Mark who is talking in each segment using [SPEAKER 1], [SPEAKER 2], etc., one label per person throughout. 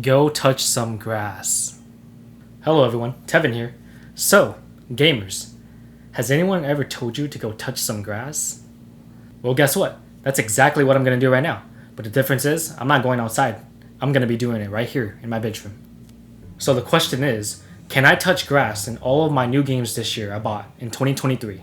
[SPEAKER 1] Go touch some grass. Hello everyone, Tevin here. So, gamers, has anyone ever told you to go touch some grass? Well, guess what? That's exactly what I'm gonna do right now. But the difference is, I'm not going outside. I'm gonna be doing it right here in my bedroom. So the question is, can I touch grass in all of my new games this year I bought in 2023?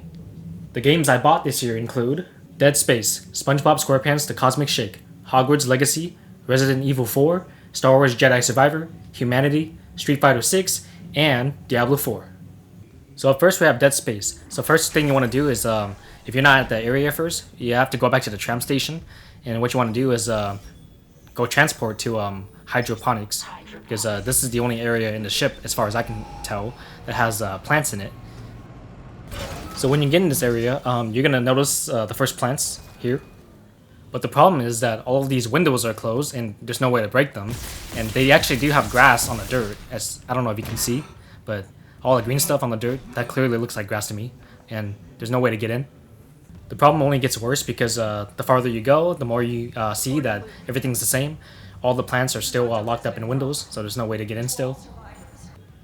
[SPEAKER 1] The games I bought this year include Dead Space, SpongeBob SquarePants The Cosmic Shake, Hogwarts Legacy, Resident Evil 4, Star Wars Jedi Survivor, Humanity, Street Fighter 6, and Diablo 4. So first we have Dead Space. So first thing you want to do is, if you're not at the area first, you have to go back to the tram station. And what you want to do is go transport to hydroponics, because this is the only area in the ship, as far as I can tell, that has plants in it. So when you get in this area, you're going to notice the first plants here. But the problem is that all of these windows are closed and there's no way to break them. And they actually do have grass on the dirt, as I don't know if you can see, but all the green stuff on the dirt, that clearly looks like grass to me. And there's no way to get in. The problem only gets worse because the farther you go, the more you see that everything's the same. All the plants are still locked up in windows, so there's no way to get in still.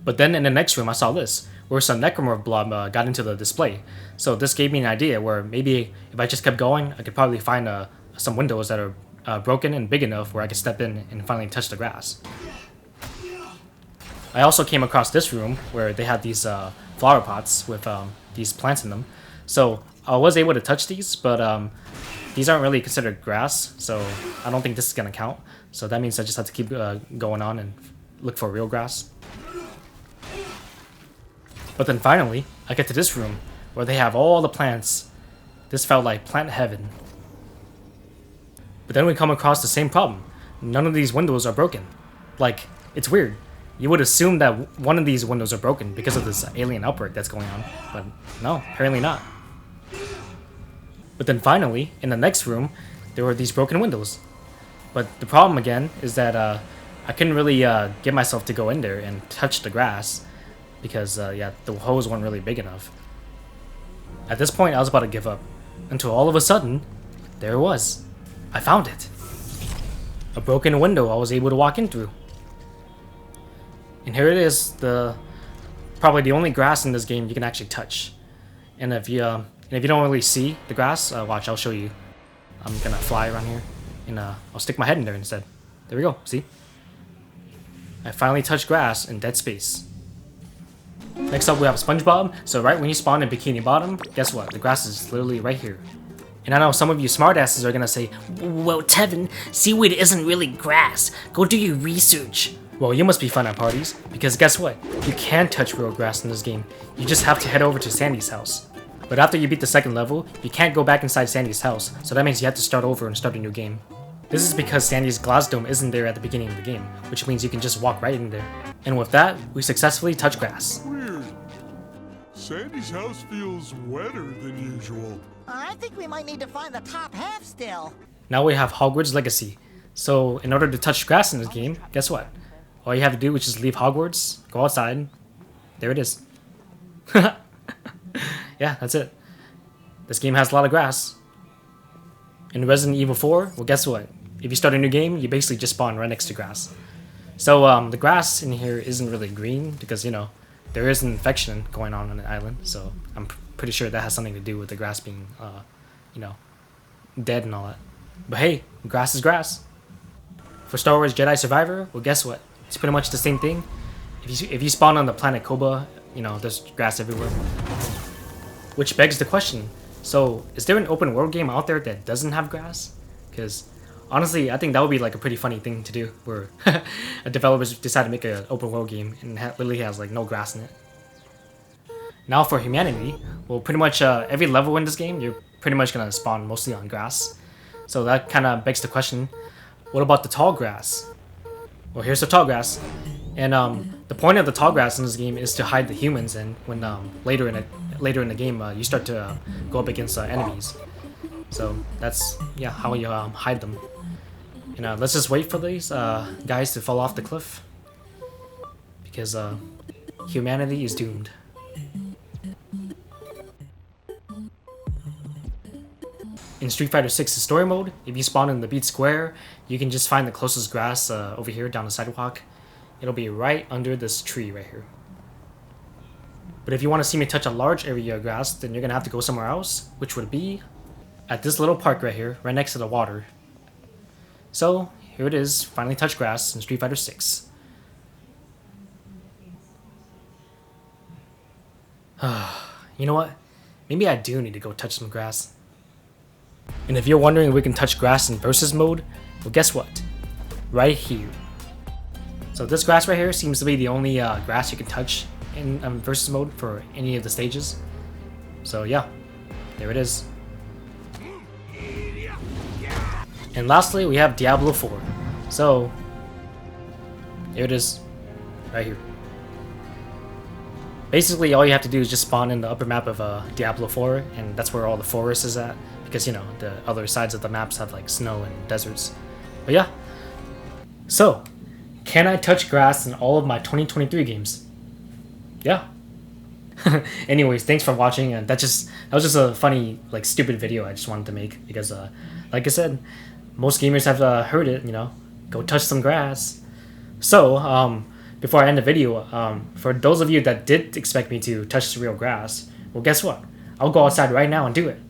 [SPEAKER 1] But then in the next room, I saw this, where some necromorph blob got into the display. So this gave me an idea where maybe if I just kept going, I could probably find some windows that are broken and big enough where I could step in and finally touch the grass. I also came across this room where they had these flower pots with these plants in them. So I was able to touch these, but these aren't really considered grass, so I don't think this is going to count. So that means I just have to keep going on and look for real grass. But then finally, I get to this room where they have all the plants. This felt like plant heaven. But then we come across the same problem. None of these windows are broken. Like, it's weird. You would assume that one of these windows are broken because of this alien outbreak that's going on. But no, apparently not. But then finally, in the next room, there were these broken windows. But the problem again is that I couldn't really get myself to go in there and touch the grass. Because, yeah, the holes weren't really big enough. At this point, I was about to give up. Until all of a sudden, there it was. I found it. A broken window I was able to walk in through. And here it is, probably the only grass in this game you can actually touch. And if you don't really see the grass, watch, I'll show you. I'm gonna fly around here, and I'll stick my head in there instead. There we go, see? I finally touched grass in Dead Space. Next up we have SpongeBob. So right when you spawn in Bikini Bottom, guess what? The grass is literally right here. And I know some of you smartasses are gonna say,
[SPEAKER 2] well, Tevin, seaweed isn't really grass. Go do your research.
[SPEAKER 1] Well, you must be fun at parties, because guess what? You can touch real grass in this game. You just have to head over to Sandy's house. But after you beat the second level, you can't go back inside Sandy's house, so that means you have to start over and start a new game. This is because Sandy's glass dome isn't there at the beginning of the game, which means you can just walk right in there. And with that, we successfully touch grass.
[SPEAKER 3] Weird. Sandy's house feels wetter than usual.
[SPEAKER 4] I think we might need to find the top half still.
[SPEAKER 1] Now we have Hogwarts Legacy. So in order to touch grass in this game, guess what? All you have to do is just leave Hogwarts, go outside. There it is. Yeah, that's it. This game has a lot of grass. In Resident Evil 4, well, guess what? If you start a new game, you basically just spawn right next to grass. So the grass in here isn't really green because, you know, there is an infection going on the island. So I'm pretty sure that has something to do with the grass being, you know, dead and all that. But hey, grass is grass. For Star Wars Jedi Survivor, well, guess what? It's pretty much the same thing. If you spawn on the planet Koba, you know, there's grass everywhere. Which begs the question, so is there an open world game out there that doesn't have grass? Because honestly, I think that would be like a pretty funny thing to do, where a developers decide to make an open world game and literally has like no grass in it. Now for Humanity, well, pretty much every level in this game, you're pretty much gonna spawn mostly on grass. So that kind of begs the question, what about the tall grass? Well, here's the tall grass. And the point of the tall grass in this game is to hide the humans, and when later in the game you start to go up against enemies. So that's, yeah, how you hide them. And let's just wait for these guys to fall off the cliff, because humanity is doomed. in Street Fighter 6's story mode, if you spawn in the beat square, you can just find the closest grass over here down the sidewalk. It'll be right under this tree right here. But if you want to see me touch a large area of grass, then you're going to have to go somewhere else, which would be at this little park right here, right next to the water. So, here it is, finally touch grass in Street Fighter 6. You know what? Maybe I do need to go touch some grass. And if you're wondering if we can touch grass in versus mode, well guess what? Right here. So this grass right here seems to be the only grass you can touch in versus mode for any of the stages. So yeah, there it is. And lastly, we have Diablo 4. So, here it is, right here. Basically, all you have to do is just spawn in the upper map of Diablo 4, and that's where all the forest is at, because, you know, the other sides of the maps have, like, snow and deserts. But yeah. So, can I touch grass in all of my 2023 games? Yeah. Anyways, thanks for watching, and that was just a funny, like, stupid video I just wanted to make, because, like I said, most gamers have heard it, you know, go touch some grass. So, before I end the video, for those of you that did expect me to touch the real grass, well, guess what? I'll go outside right now and do it.